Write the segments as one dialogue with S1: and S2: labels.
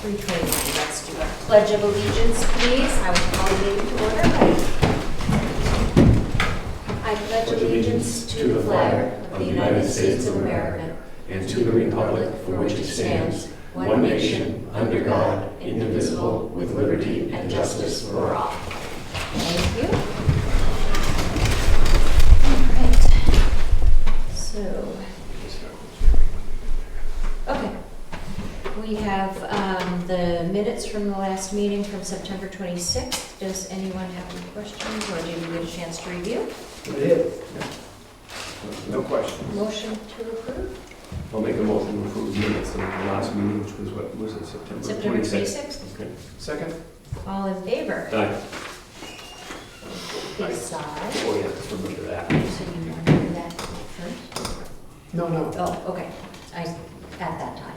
S1: 3:29, let's do our Pledge of Allegiance, please. I will call the meeting to order. I pledge allegiance to the flag of the United States of America and to the republic for which it stands, one nation, under God, indivisible, with liberty and justice for all. Thank you. All right. So, okay. We have the minutes from the last meeting from September 26th. Does anyone have any questions, or did you get a chance to review?
S2: I did. No question.
S1: Motion to approve?
S2: I'll make a motion to approve the minutes of the last meeting, which was what was it,
S1: September 26th.
S2: Okay. Second?
S1: All in favor?
S2: Aye.
S1: Please sign.
S2: Oh, yeah, just remember that.
S1: So you want to do that first?
S2: No.
S1: Oh, okay. At that time.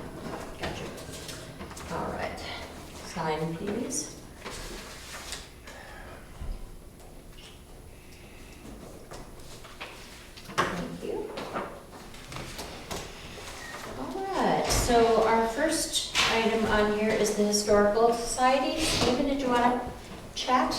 S1: Gotcha. All right. Sign, please. Thank you. All right. So our first item on here is the Historical Society. Stephen, did you want to chat?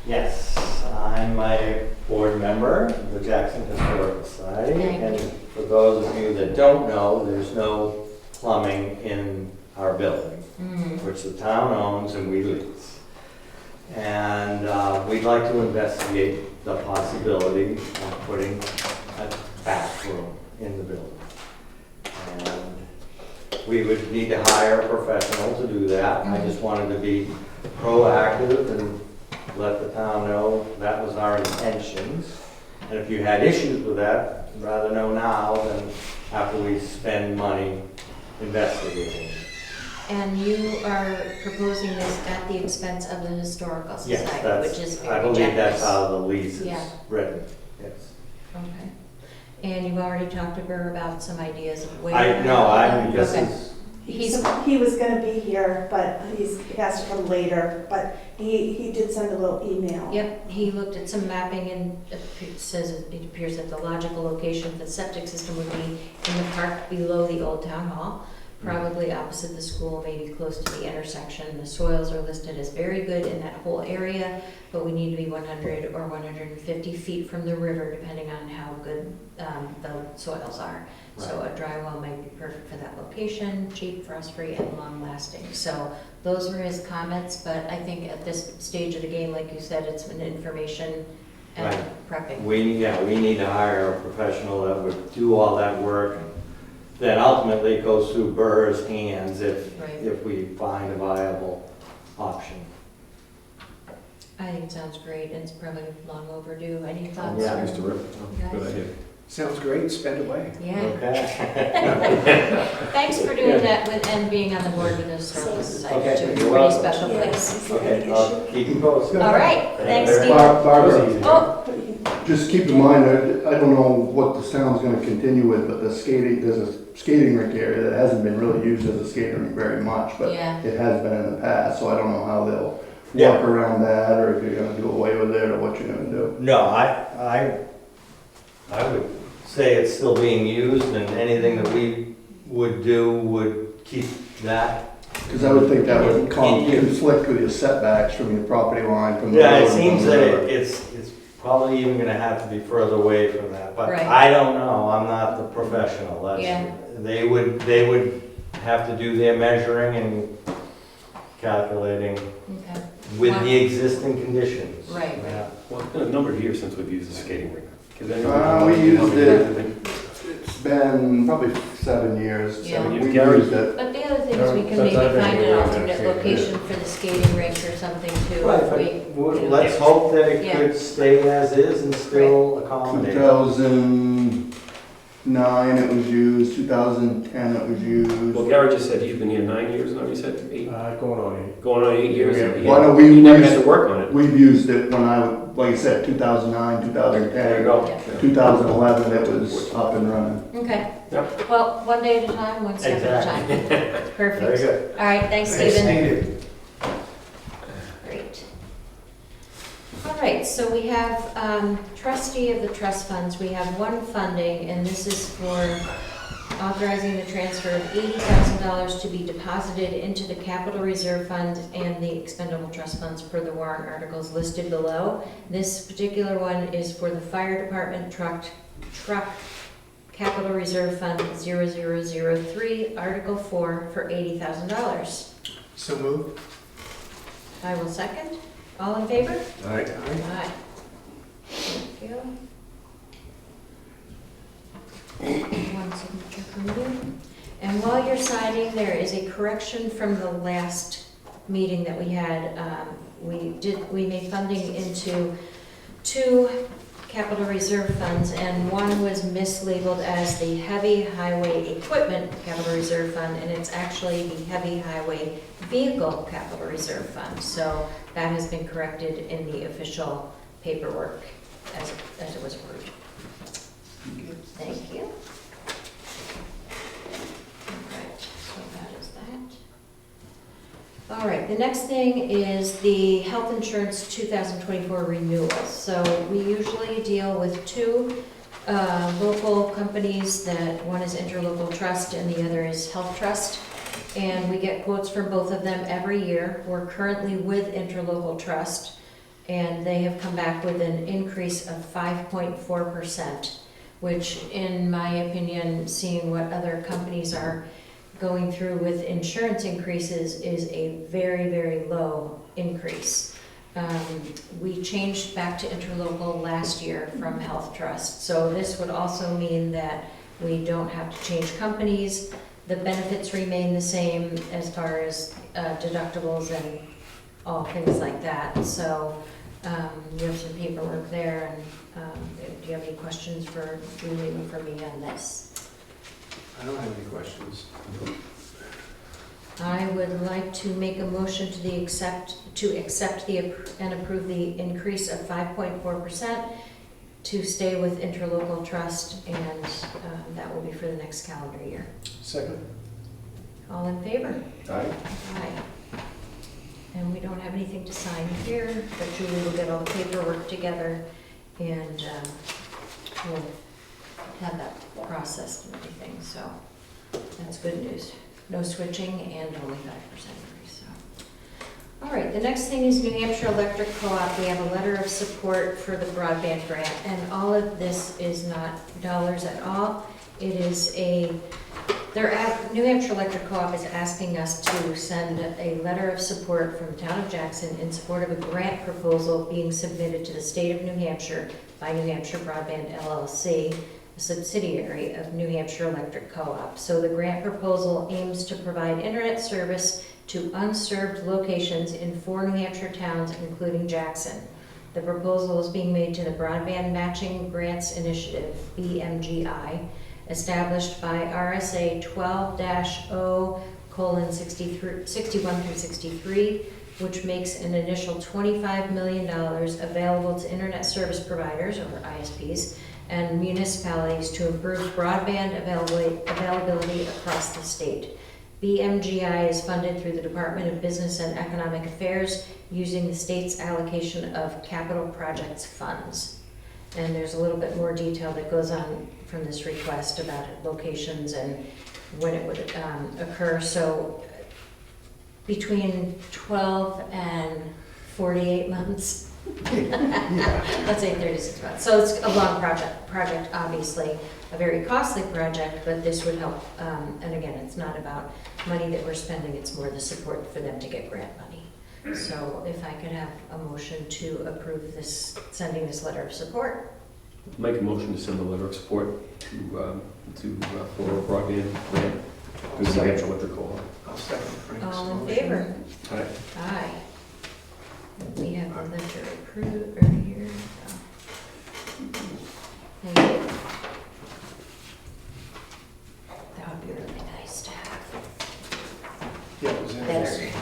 S3: Yes, I'm a board member of the Jackson Historical Society,
S1: Thank
S3: and
S1: you.
S3: for those of you that don't know, there's no plumbing in our building, which the town owns and we lease. And we'd like to investigate the possibility of putting a bathroom in the building. And we would need to hire a professional to do that. I just wanted to be proactive and let the town know that was our intentions. And if you had issues with that, I'd rather know now than after we spend money investigating.
S1: And you are proposing this at the expense of the Historical
S3: Yes,
S1: Society, which is
S3: that's,
S1: very
S3: I believe that's
S1: generous.
S3: how the lease
S1: Yeah.
S3: is written, yes.
S1: Okay. And you've already talked to her about some ideas of where?
S3: This
S1: Okay.
S3: is,
S4: He was gonna be here, but he has to come later, but he did send a little email.
S1: Yep, he looked at some mapping and it says it appears that the logical location for the septic system would be in the park below the old town hall, probably opposite the school, maybe close to the intersection. The soils are listed as very good in that whole area, but we need to be 100 or 150 feet from the river, depending on how good the soils are. So a dry well might be perfect for that location, cheap, frost-free, and long-lasting. So those were his comments, but I think at this stage of the game, like you said, it's an information and prepping.
S3: we need to hire a professional that would do all that work. Then ultimately it goes through Burr's hands
S1: Right.
S3: if we find a viable option.
S1: I think it sounds great, and it's probably long overdue. Any thoughts?
S3: Yeah.
S1: or-
S2: Mr. Rip, good idea. Sounds great, spend away.
S1: Yeah.
S3: Okay.
S1: Thanks for doing that with, and being on the board with the Historical Society,
S3: Okay,
S1: too. It's a
S3: you're
S1: pretty
S3: welcome.
S1: special place.
S3: Okay, I'll keep you posted.
S1: All right, thanks,
S3: very
S1: Steve.
S3: much.
S5: Barbara,
S1: Oh,
S5: just keep in mind, I don't know what the town's gonna continue with, but there's a skating rink area that hasn't been really used as a skating rink very much, but
S1: yeah.
S5: it has been in the past, so I don't know how they'll
S3: Yeah.
S5: work around that, or if you're gonna do away with it, or what you're gonna do.
S3: No, I would say it's still being used, and anything that we would do would keep that.
S5: Because I would think that would
S3: In use.
S5: conflict with your setbacks from your property line, from the
S3: Yeah,
S5: road.
S3: it seems
S5: from the
S3: that
S5: river.
S3: it's probably even gonna have to be further away from that, but
S1: Right.
S3: I don't know, I'm not the professional.
S1: Yeah.
S3: They would have to do their measuring and calculating
S1: Okay,
S3: with
S1: Wow.
S3: the existing conditions.
S1: Right.
S3: Yeah.
S2: Well, it's been a number of years since we've used the skating rink.
S5: We used it, it's been probably 7 years.
S1: Yeah.
S5: We
S2: Years.
S5: used it.
S1: but the other thing is we can
S2: Since
S1: maybe
S2: I've been
S1: find
S2: here,
S1: an
S2: I've
S1: alternate
S2: never seen it.
S1: location for the skating rink or something too.
S3: Right,
S1: if
S3: but
S1: we-
S3: let's hope that it
S1: Yeah.
S3: could stay as is and still accommodate.
S5: 2009 it was used, 2010 it was used.
S2: Well, Gary just said you've been here 9 years now, you said 8?
S6: Going on 8.
S2: Going on 8 years?
S6: Yeah.
S2: Yeah.
S5: Why don't
S2: You never
S5: we,
S2: had to work on it.
S5: we've used it when like I said, 2009,
S2: There you
S5: 2010,
S2: go.
S1: Yeah.
S5: 2011 it was up and running.
S1: Okay,
S2: Yep.
S1: well, one day at a time, one step at a time.
S3: Very
S1: Perfect.
S3: good.
S1: All right, thanks, Stephen.
S3: Thank you.
S1: Great. All right, so we have trustee of the trust funds. We have one funding, and this is for authorizing the transfer of $80,000 to be deposited into the capital reserve fund and the expendable trust funds per the warrant articles listed below. This particular one is for the fire department truck capital reserve fund 0003, Article 4, for $80,000.
S6: So moved.
S1: I will second. All in favor?
S2: All right.
S1: Aye. Thank you. One signature from you. And while you're signing, there is a correction from the last meeting that we had. We made funding into 2 capital reserve funds, and one was mislabeled as the heavy highway equipment capital reserve fund, and it's actually the heavy highway vehicle capital reserve fund. So that has been corrected in the official paperwork as it was approved. Thank you. All right, so that is that. All right, the next thing is the health insurance 2024 renewal. So we usually deal with 2 local companies. That one is Interlocal Trust and the other is Health Trust. And we get quotes from both of them every year. We're currently with Interlocal Trust, and they have come back with an increase of 5.4%, which in my opinion, seeing what other companies are going through with insurance increases, is a very, very low increase. We changed back to Interlocal last year from Health Trust, so this would also mean that we don't have to change companies. The benefits remain the same as far as deductibles and all things like that. So you have some paperwork there, and do you have any questions for Julie or for me on this?
S6: I don't have any questions.
S1: I would like to make a motion to accept and approve the increase of 5.4% to stay with Interlocal Trust, and that will be for the next calendar year.
S6: Second.
S1: All in favor?
S2: Aye.
S1: Aye. And we don't have anything to sign here, but Julie will get all the paperwork together, and we'll have that processed and everything, so that's good news. No switching and only 5% increase, so. All right, the next thing is New Hampshire Electric Co-op. We have a letter of support for the broadband grant, and all of this is not dollars at all. It is New Hampshire Electric Co-op is asking us to send a letter of support from the town of Jackson in support of a grant proposal being submitted to the state of New Hampshire by New Hampshire Broadband LLC, a subsidiary of New Hampshire Electric Co-op. So the grant proposal aims to provide internet service to unserved locations in 4 New Hampshire towns, including Jackson. The proposal is being made to the Broadband Matching Grants Initiative, BMGI, established by RSA 12-0:61 through 63, which makes an initial $25 million available to internet service providers, or ISPs, and municipalities to improve broadband availability across the state. BMGI is funded through the Department of Business and Economic Affairs using the state's allocation of capital projects funds. And there's a little bit more detail that goes on from this request about locations and when it would occur. So between 12 and 48 months. Let's say 36 months. So it's a long project, obviously, a very costly project, but this would help. And again, it's not about money that we're spending, it's more the support for them to get grant money. So if I could have a motion to approve this, sending this letter of support.
S2: Make a motion to send a letter of support to for a broadband grant to New Hampshire Electric Co-op.
S6: I'll second Frank's
S1: All in
S6: motion.
S1: favor?
S2: Aye.
S1: Aye. We have the letter approved right here. Thank you. That would be really nice to have.
S6: Yeah, it was in
S1: Better.
S6: this. I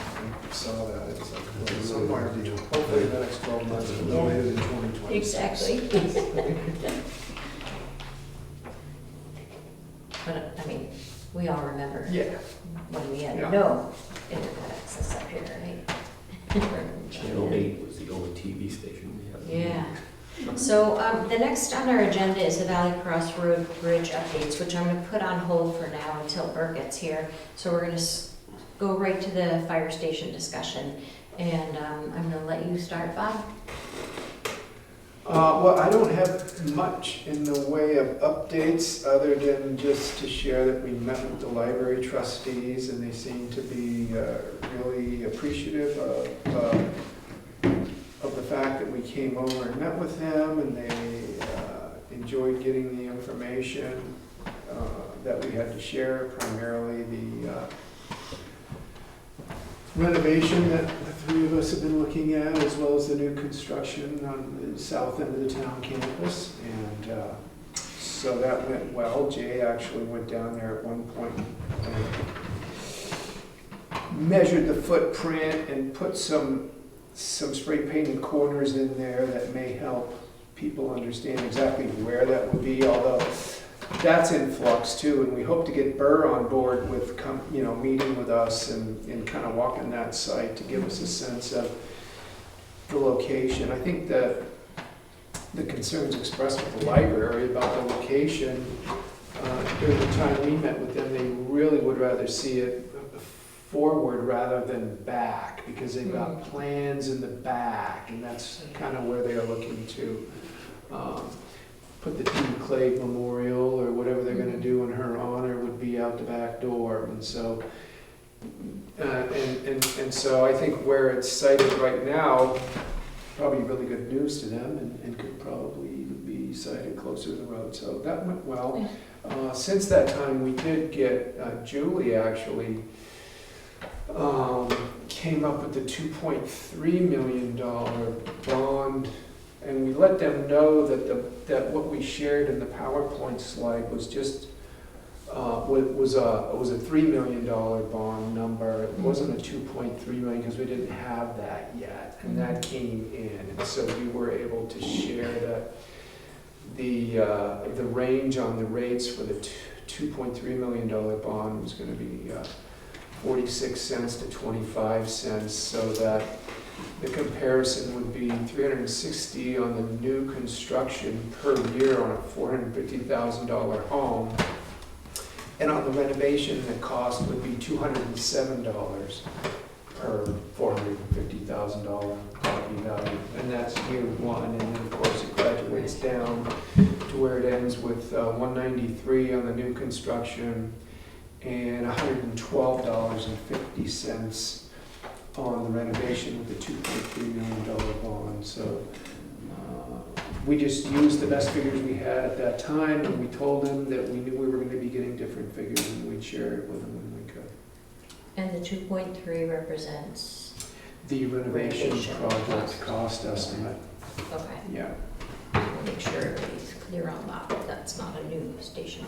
S6: saw that. It's like, well, somewhere, hopefully in the next 12 months, but no later than 2026.
S1: Exactly. But, I mean, we all remember
S6: Yeah.
S1: when we had
S6: Yeah.
S1: no internet access up here, right?
S2: Channel 8 was the only TV station we had.
S1: Yeah. So, the next on our agenda is the Valley Cross Road Bridge updates, which I'm gonna put on hold for now until Bert gets here. So we're gonna go right to the fire station discussion, and, I'm gonna let you start, Bob.
S6: Well, I don't have much in the way of updates, other than just to share that we met with the library trustees, and they seem to be really appreciative of the fact that we came over and met with them, and they enjoyed getting the information that we had to share, primarily the renovation that the three of us have been looking at, as well as the new construction on the south end of the town campus. And so that went well. Jay actually went down there at one point and measured the footprint and put some spray painted corners in there that may help people understand exactly where that would be, although that's in flux too, and we hope to get Burr on board with, meeting with us and kind of walking that site to give us a sense of the location. I think that the concerns expressed with the library about the location, during the time we met with them, they really would rather see it forward rather than back, because they've got plans in the back, and that's kind of where they are looking to put the Dean Clay Memorial, or whatever they're gonna do in her honor, would be out the back door. And so and so I think where it's sited right now, probably really good news to them, and could probably even be sited closer to the road. So that went well. Since that time, we did get, Julie actually came up with the $2.3 million bond, and we let them know that what we shared in the PowerPoint slide was just was a $3 million bond number. It wasn't a $2.3 million, because we didn't have that yet, and that came in, and so we were able to share that the range on the rates for the $2.3 million bond was going to be 46 cents to 25 cents, so that the comparison would be $360 on the new construction per year on a $450,000 home, and on the renovation, the cost would be $207 per $450,000 property value, and that's year one. And then of course it graduates down to where it ends with $193 on the new construction and $112.50 on the renovation with the $2.3 million bond. So we just used the best figures we had at that time, and we told them that we knew we were going to be getting different figures, and we'd share it with them when we could.
S1: And the 2.3 represents,
S6: The renovation
S1: Renovation
S6: project cost estimate,
S1: okay,
S6: yeah.
S1: we'll make sure everybody's clear on that, but that's not a new station.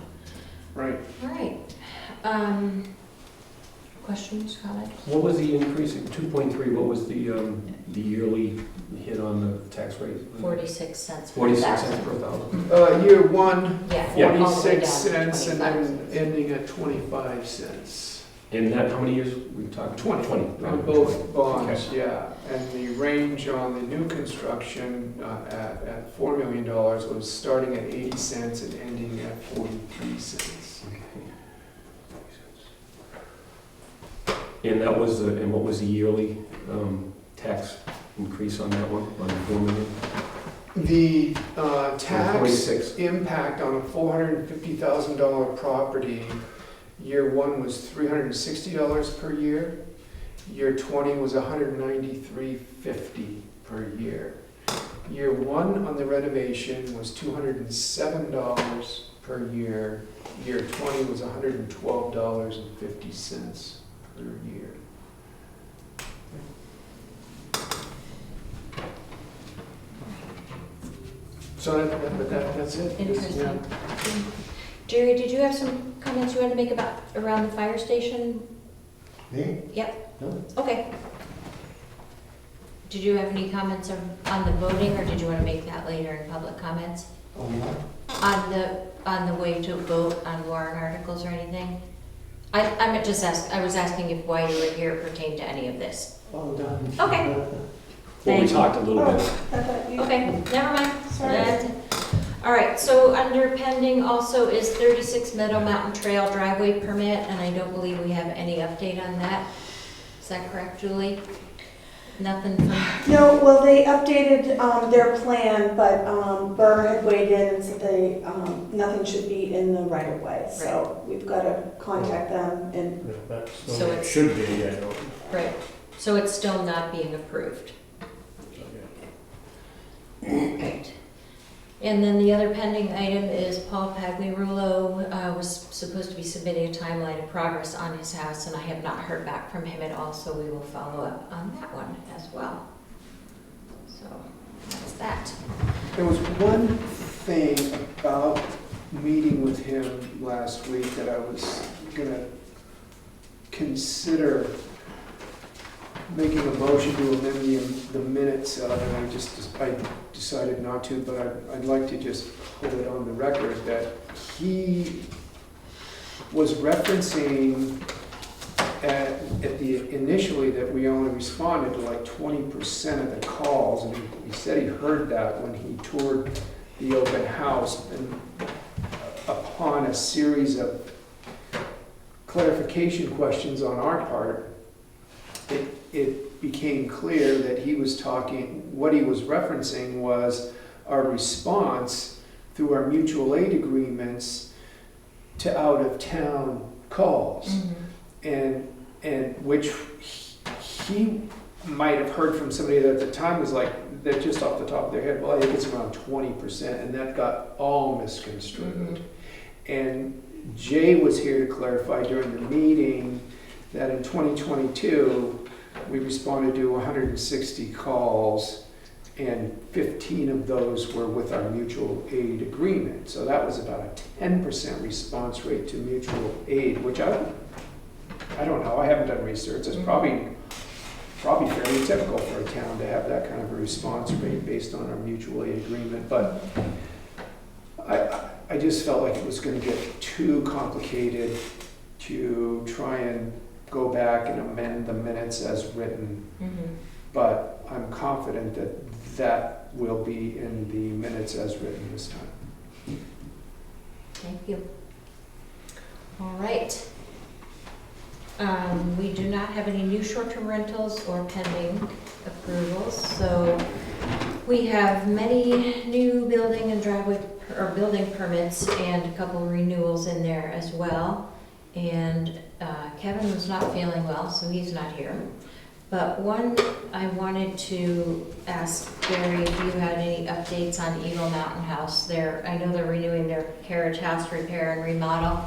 S6: Right.
S1: All right. Questions, comments?
S2: What was the increase in 2.3? What was the yearly hit on the tax rate?
S1: 46 cents. per
S2: 46
S1: thousand.
S2: cents per thousand.
S6: Year one,
S1: Yeah, all the way
S6: 46
S1: down to
S6: cents, and
S1: 25
S6: then
S1: cents.
S6: ending at 25 cents.
S2: And that, how many years we talked?
S6: 20.
S2: 20.
S6: On both bonds, yeah. And the range on the new construction at $4 million was starting at 80 cents and ending at 43 cents.
S2: And that was, and what was the yearly tax increase on that one, on the 4 million?
S6: The tax
S2: 46.
S6: impact on a $450,000 property, year one was $360 per year. Year 20 was $193.50 per year. Year one on the renovation was $207 per year. Year 20 was $112.50 per year. So that's it.
S1: Interesting. Jerry, did you have some comments you wanted to make about, around the fire station?
S7: Me?
S1: Yep.
S7: No.
S1: Okay. Did you have any comments on the voting, or did you want to make that later in public comments?
S7: Oh, yeah.
S1: On the way to vote on warrant articles or anything? I was asking if why you were here pertained to any of this.
S7: Oh, done.
S1: Okay.
S2: Well, we
S1: Thank you.
S2: talked a little
S4: Oh,
S2: bit.
S4: I thought you.
S1: Okay, never mind.
S4: Sorry.
S1: All right, so under pending also is 36 Meadow Mountain Trail driveway permit, and I don't believe we have any update on that. Is that correct, Julie? Nothing from,
S4: No, well, they updated their plan, but Burr had weighed in and said nothing should be in the right of way. So we've got to contact them and,
S7: Yeah, that's
S1: So
S7: the way it
S1: it's-
S7: should be, I don't.
S1: right, so it's still not being approved. Right. And then the other pending item is Paul Pagliarulo was supposed to be submitting a timeline of progress on his house, and I have not heard back from him at all, so we will follow up on that one as well. So, that's that.
S6: There was one thing about meeting with him last week that I was gonna consider making a motion to amend the minutes of, and I decided not to, but I'd like to just put it on the record that he was referencing initially that we only responded to like 20% of the calls, and he said he heard that when he toured the open house, and upon a series of clarification questions on our part, it became clear that he was talking, what he was referencing was our response through our mutual aid agreements to out-of-town calls. And which he might have heard from somebody that at the time was like, that just off the top of their head, well, I think it's around 20%, and that got all misconstrued. And Jay was here to clarify during the meeting that in 2022, we responded to 160 calls, and 15 of those were with our mutual aid agreement. So that was about a 10% response rate to mutual aid, which I don't know, I haven't done research. It's probably fairly typical for a town to have that kind of a response rate based on our mutual aid agreement. But I just felt like it was going to get too complicated to try and go back and amend the minutes as written. But I'm confident that that will be in the minutes as written this time.
S1: Thank you. All right. We do not have any new short-term rentals or pending approvals, so we have many new building and driveway, or building permits and a couple renewals in there as well. And Kevin was not feeling well, so he's not here. But one, I wanted to ask Gary if you had any updates on Eagle Mountain House. I know they're renewing their carriage house repair and remodel.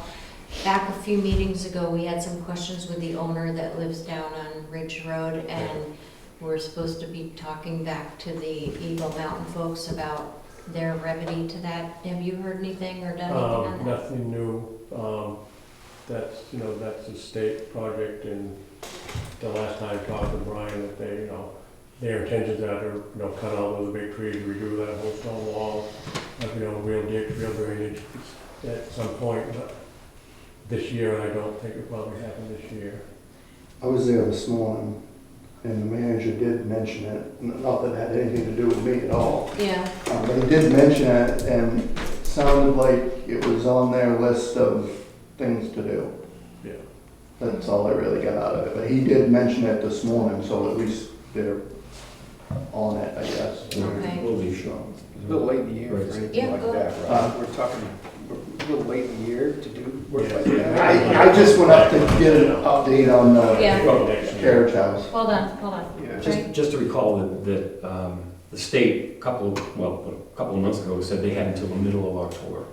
S1: Back a few meetings ago, we had some questions with the owner that lives down on Ridge Road, and we're supposed to be talking back to the Eagle Mountain folks about their remedy to that. Have you heard anything or done anything on that?
S7: Nothing new. That's a state project, and the last time I talked to Brian, that they, their intentions are to, cut all those big trees, redo that whole stone wall, real ditch, real drainage at some point, but this year, I don't think it probably happened this year.
S5: I was there this morning, and the manager did mention it, not that it had anything to do with me at all.
S1: Yeah.
S5: But he did mention it, and it sounded like it was on their list of things to do.
S7: Yeah.
S5: That's all I really got out of it, but he did mention it this morning, so at least they're on it, I guess.
S1: Okay.
S2: Will be sure.
S6: A little late in the year for
S2: Right.
S6: anything
S1: Yeah,
S6: like
S1: go
S6: that, right? We're a little late in the year to do work like that.
S5: I just went up to get an update on the
S1: Yeah.
S2: Well, next year.
S5: carriage house.
S1: Hold on.
S6: Yeah.
S2: Just to recall that the state, a couple of months ago, said they had until the middle of October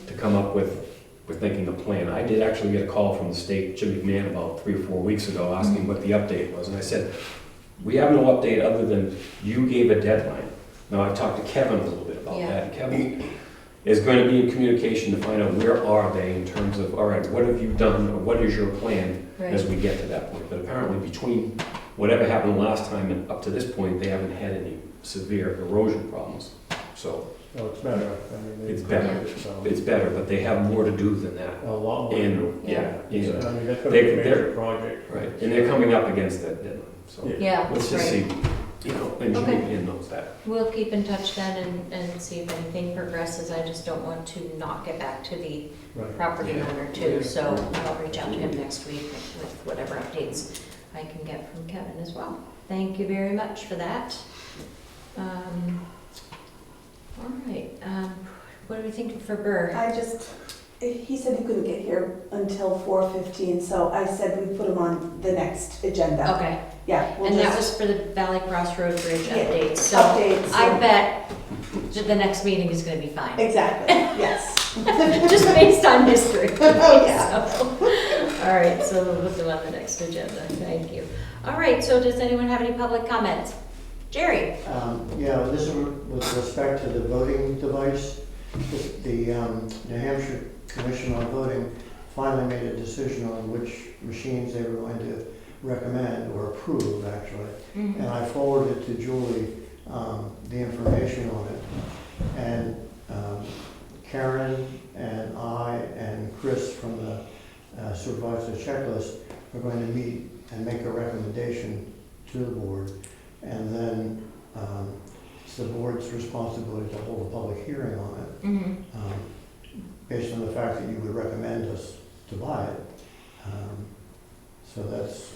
S2: to come up with thinking a plan. I did actually get a call from the state, Jim McMahon, about 3 or 4 weeks ago, asking what the update was, and I said, we have no update other than you gave a deadline. Now, I've talked to Kevin a little bit about that, and Kevin is going to be in communication to find out where are they in terms of, all right, what have you done, or what is your plan as we get to that point. But apparently between whatever happened last time and up to this point, they haven't had any severe erosion problems. So
S7: No, it's better. They
S2: It's better.
S7: corrected it, so.
S2: it's better, but they have more to do than that.
S7: A lot more.
S2: And, yeah,
S7: So,
S2: yeah,
S7: that's gonna be a
S2: They're-
S7: major project.
S2: right. And they're coming up against that deadline, so
S1: Yeah,
S2: let's just
S1: right.
S2: see. You know, and Jimmy
S1: Okay.
S2: Man knows that.
S1: We'll keep in touch then and see if anything progresses. I just don't want to not get back to the
S7: Right.
S1: property
S2: Yeah.
S1: owner too, so I'll reach out to him next week with whatever updates I can get from Kevin as well. Thank you very much for that. All right, what are we thinking for Burr?
S4: He said he couldn't get here until 4:15, so I said we'd put him on the next agenda.
S1: Okay,
S4: Yeah. we'll
S1: and that
S4: just-
S1: was for the Valley Crossroad Bridge
S4: Yeah.
S1: updates, so
S4: Updates.
S1: I bet the next meeting is gonna be fine.
S4: Exactly, yes.
S1: Just based on history.
S4: Oh, yeah.
S1: So, all right, so we'll put them on the next agenda, thank you. All right, so does anyone have any public comments? Jerry?
S8: Yeah, this is with respect to the voting device. The New Hampshire Commission on Voting finally made a decision on which machines they were going to recommend or approve, actually. And I forwarded to Julie the information on it. And Karen and I and Chris from the supervisor checklist are going to meet and make a recommendation to the board. And then it's the board's responsibility to hold a public hearing on it, based on the fact that you would recommend us to buy it. So that's,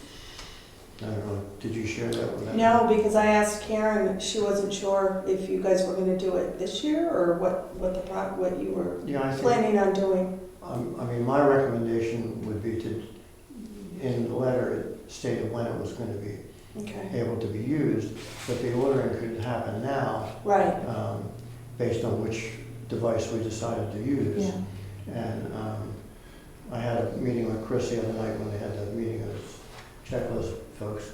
S8: I don't know, did you share that with them?
S4: No, because I asked Karen, she wasn't sure if you guys were gonna do it this year or what you were
S8: Yeah, I think,
S4: planning on doing.
S8: I mean, my recommendation would be to, in the letter, it stated when it was going to be
S4: Okay,
S8: able to be used, but the ordering could happen now,
S4: right,
S8: based on which device we decided to use.
S4: yeah.
S8: And I had a meeting with Chris the other night when they had the meeting of the checklist folks.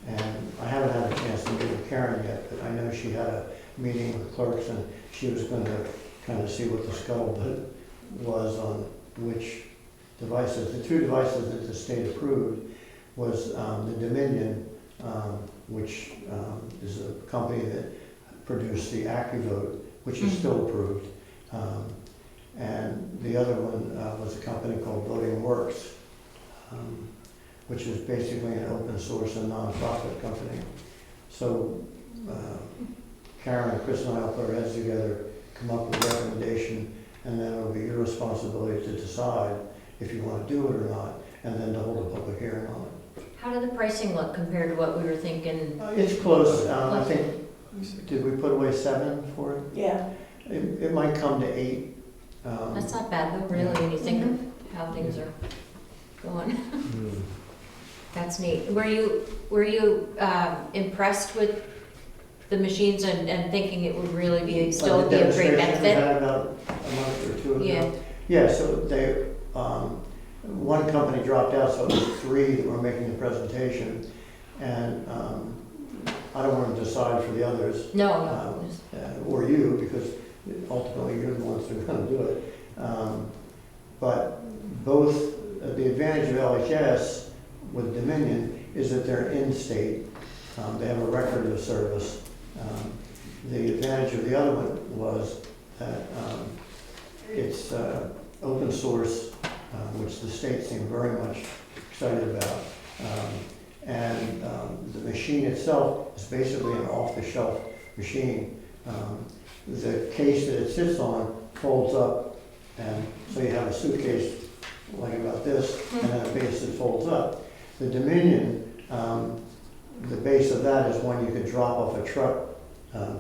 S8: And I haven't had a chance to meet with Karen yet, but I know she had a meeting with clerks and she was going to kind of see what the scuttlebutt was on which devices. The two devices that the state approved was the Dominion, which is a company that produced the AccuVote, which is still approved. And the other one was a company called Voting Works, which is basically an open source and nonprofit company. So Karen, Chris and I will put our heads together, come up with a recommendation, and then it'll be your responsibility to decide if you want to do it or not, and then to hold a public hearing on it.
S1: How did the pricing look compared to what we were thinking?
S8: It's close. I think, did we put away 7 for it?
S4: Yeah,
S8: It might come to 8.
S1: That's not bad though, really, when you think of how things are going. That's neat. Were you impressed with the machines and thinking it would really be, still be a great
S8: We
S1: benefit?
S8: had about a month or 2 ago.
S1: Yeah.
S8: Yeah, so they, one company dropped out, so it was 3 that were making the presentation. And I don't want to decide for the others.
S1: No.
S8: Or you, because ultimately you're the ones that are going to do it. But both, the advantage of LHS with Dominion is that they're in-state. They have a record of service. The advantage of the other one was that it's open source, which the state seemed very much excited about. And the machine itself is basically an off-the-shelf machine. The case that it sits on folds up, and so you have a suitcase like about this, and then a base that folds up. The Dominion, the base of that is one you could drop off a truck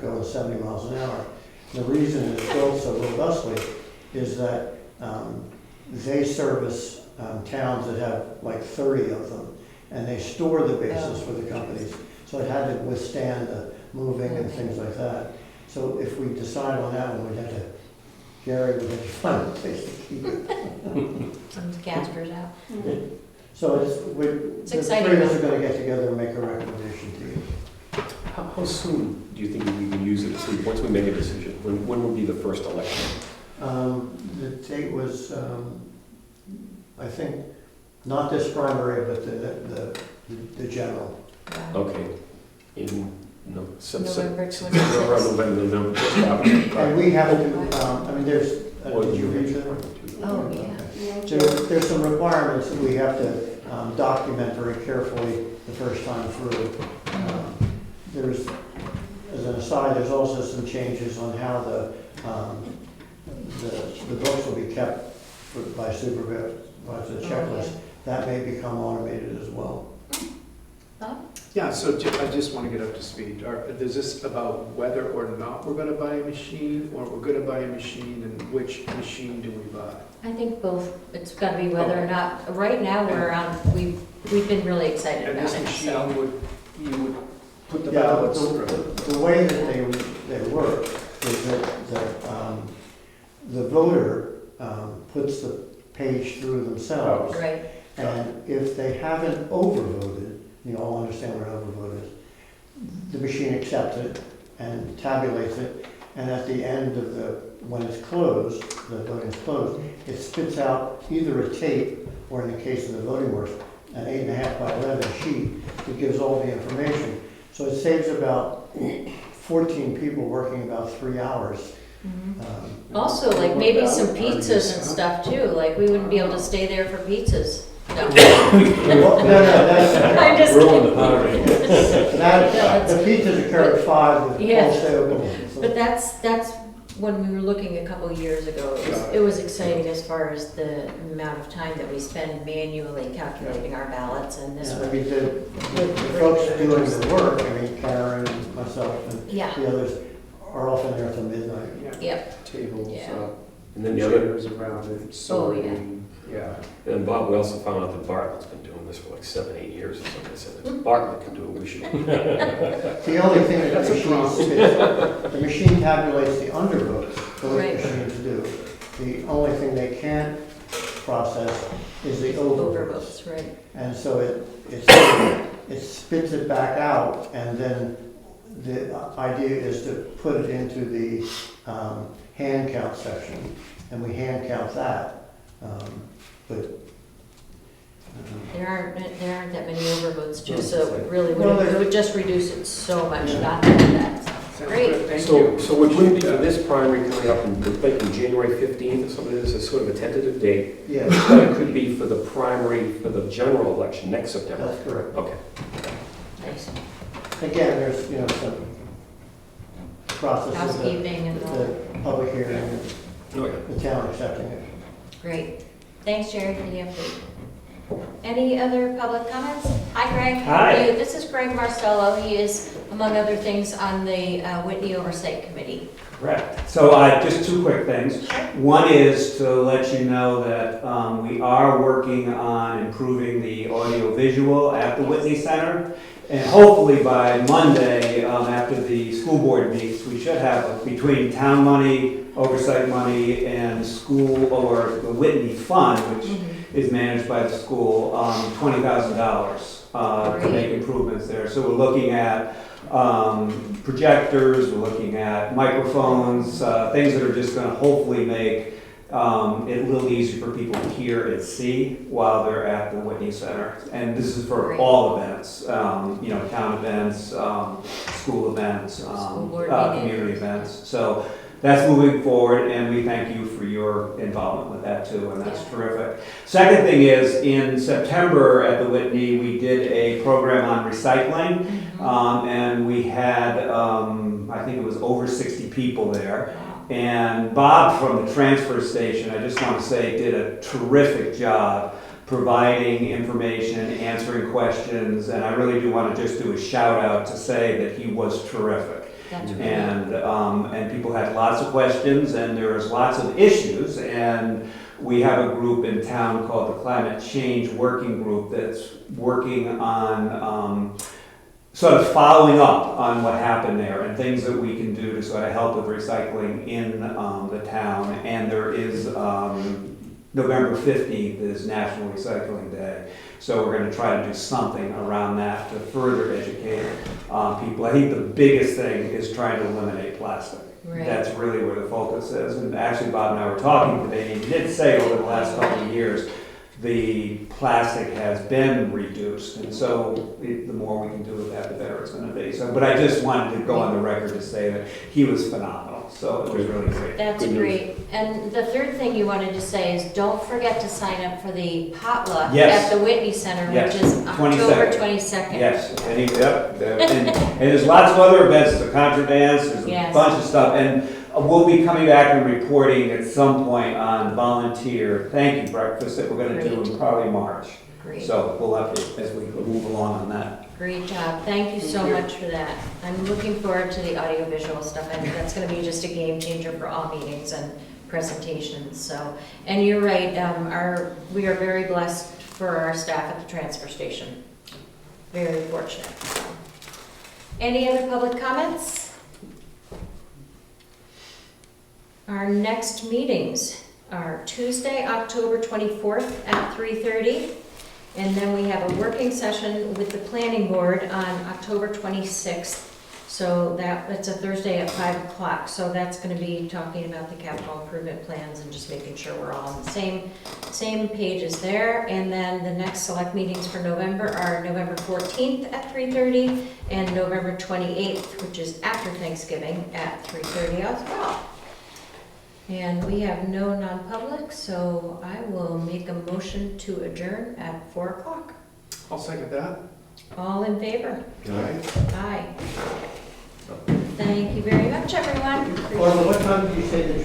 S8: going 70 miles an hour. The reason it's built so robustly is that they service towns that have like 30 of them, and they store the bases for the companies. So it had to withstand the moving and things like that. So if we decide on that one, Gary would have to find a place to keep it.
S1: Some Casper's out.
S8: So
S1: It's
S8: the
S1: exciting,
S8: three of us
S1: though.
S8: are gonna get together and make a recommendation to you.
S2: How soon do you think we can use it? So once we make a decision, when would be the first election?
S8: The date was, I think, not this primary, but the general.
S2: Okay, in
S1: November
S2: September,
S1: 26th.
S2: November, just after.
S8: And we have to, I mean, there's,
S2: Or
S8: did you
S2: New
S8: read
S2: Hampshire
S8: that?
S2: 22.
S1: Oh, yeah.
S8: There's some requirements that we have to document very carefully the first time through. There's side, there's also some changes on how the books will be kept by supervisor, the checklist. That may become automated as well.
S6: Yeah, so I just want to get up to speed. Is this about whether or not we're going to buy a machine, or we're going to buy a machine, and which machine do we buy?
S1: I think both. It's got to be whether or not. Right now, we've been really excited
S6: And
S1: about
S6: this
S1: it.
S6: machine you would put the
S8: Yeah,
S6: ballots through.
S8: the way that they work is that the voter puts the page through themselves.
S1: Right.
S8: And if they haven't overvoted, you all understand what overvote is, the machine accepts it and tabulates it, and at the end of when it's closed, the voting is closed, it spits out either a tape, or in the case of the voting works, an 8.5 by 11 sheet that gives all the information. So it saves about 14 people working about 3 hours.
S1: Also, like maybe some pizzas and stuff too. Like we wouldn't be able to stay there for pizzas. No.
S8: Well, no, that's,
S1: I'm just
S2: Ruin the
S1: kidding.
S2: party.
S8: the pizzas occur at 5, the
S1: Yeah.
S8: polls stay open. So-
S1: But that's when we were looking a couple of years ago. It was exciting as far as the amount of time that we spend manually calculating our ballots, and this
S8: Yeah, I
S1: would.
S8: mean, the folks doing the work, I mean, Karen, myself, and
S1: Yeah.
S8: the others are often there till midnight.
S1: Yep.
S6: Tables,
S1: Yeah.
S2: And then the other,
S6: chairs around it, sorting, yeah.
S2: and Bob, we also found out that Bartlett's been doing this for like 7-8 years or something. I said, if Bartlett can do it, we should.
S8: The only thing that
S6: That's a
S8: the machine tabulates the undervotes, both
S1: Right.
S8: machines do. The only thing they can't process is the overvotes.
S1: Overvotes, right.
S8: And so it spits it back out, and then the idea is to put it into the hand count section, and we hand count that. But
S1: There aren't that many overvotes too, so it really
S8: Well,
S1: it would just reduce it so much not to do that.
S6: Sounds
S1: Great.
S6: good. Thank
S2: So,
S6: you.
S2: so it wouldn't be for this primary coming up in, we're thinking January 15th or something, this is sort of a tentative date,
S8: yeah,
S2: but it could be for the primary, for the general election next September.
S8: that's correct.
S2: Okay.
S1: Nice.
S8: Again, there's, some process of
S1: Housekeeping and all.
S8: the public hearing, and
S2: Oh, yeah.
S8: the town accepting it.
S1: Great. Thanks, Jerry, for the update. Any other public comments? Hi, Greg.
S9: Hi.
S1: Hey, this is Greg Marcello. He is, among other things, on the Whitney Oversight Committee.
S9: Correct. So just two quick things. One is to let you know that we are working on improving the audio-visual at the Whitney Center. And hopefully by Monday, after the school board meets, we should have, between town money, oversight money, and school, or the Whitney Fund, which is managed by the school, $20,000 to make improvements there. So we're looking at projectors, we're looking at microphones, things that are just going to hopefully make it a little easier for people to hear and see while they're at the Whitney Center. And this is for
S1: Great.
S9: all events, town events, school events,
S1: School board meeting.
S9: community events. So that's moving forward, and we thank you for your involvement with that too, and that's terrific. Second thing is, in September at the Whitney, we did a program on recycling, and we had, I think it was over 60 people there. And Bob from the transfer station, I just want to say, did a terrific job providing information, answering questions, and I really do want to just do a shout out to say that he was terrific.
S1: That's great.
S9: And people had lots of questions, and there was lots of issues, and we have a group in town called the Climate Change Working Group that's working on sort of following up on what happened there and things that we can do to sort of help with recycling in the town. And there is November 15th is National Recycling Day. So we're going to try to do something around that to further educate people. I think the biggest thing is trying to eliminate plastic.
S1: Right.
S9: That's really where the focus is. And actually, Bob and I were talking today, and he did say over the last couple of years, the plastic has been reduced. And so the more we can do with that, the better it's going to be. So, but I just wanted to go on the record to say that he was phenomenal. so it was really great.
S1: That's
S2: Good news.
S1: great. And the third thing you wanted to say is don't forget to sign up for the potluck
S9: Yes.
S1: at the Whitney Center,
S9: Yes.
S1: which is October
S9: 22nd.
S1: 22nd.
S9: Yes, and there's lots of other events, the contra dance, there's a
S1: Yes.
S9: bunch of stuff, and we'll be coming back and reporting at some point on volunteer thank you breakfast that we're gonna do
S1: Great.
S9: in probably March.
S1: Great.
S9: So we'll have to, as we move along on that.
S1: Great job. Thank you so much for that. I'm looking forward to the audiovisual stuff. I think that's going to be just a game changer for all meetings and presentations, so. And you're right, we are very blessed for our staff at the transfer station. Very fortunate. So. Any other public comments? Our next meetings are Tuesday, October 24th at 3:30. And then we have a working session with the planning board on October 26th. So that's a Thursday at 5 o'clock. So that's going to be talking about the capital improvement plans and just making sure we're all on the same pages there. And then the next select meetings for November are November 14th at 3:30 and November 28th, which is after Thanksgiving, at 3:30 as well. And we have no non-public, so I will make a motion to adjourn at 4 o'clock.
S6: I'll second that.
S1: All in favor?
S6: Right.
S1: Aye. Thank you very much, everyone.
S8: Or what time did you say the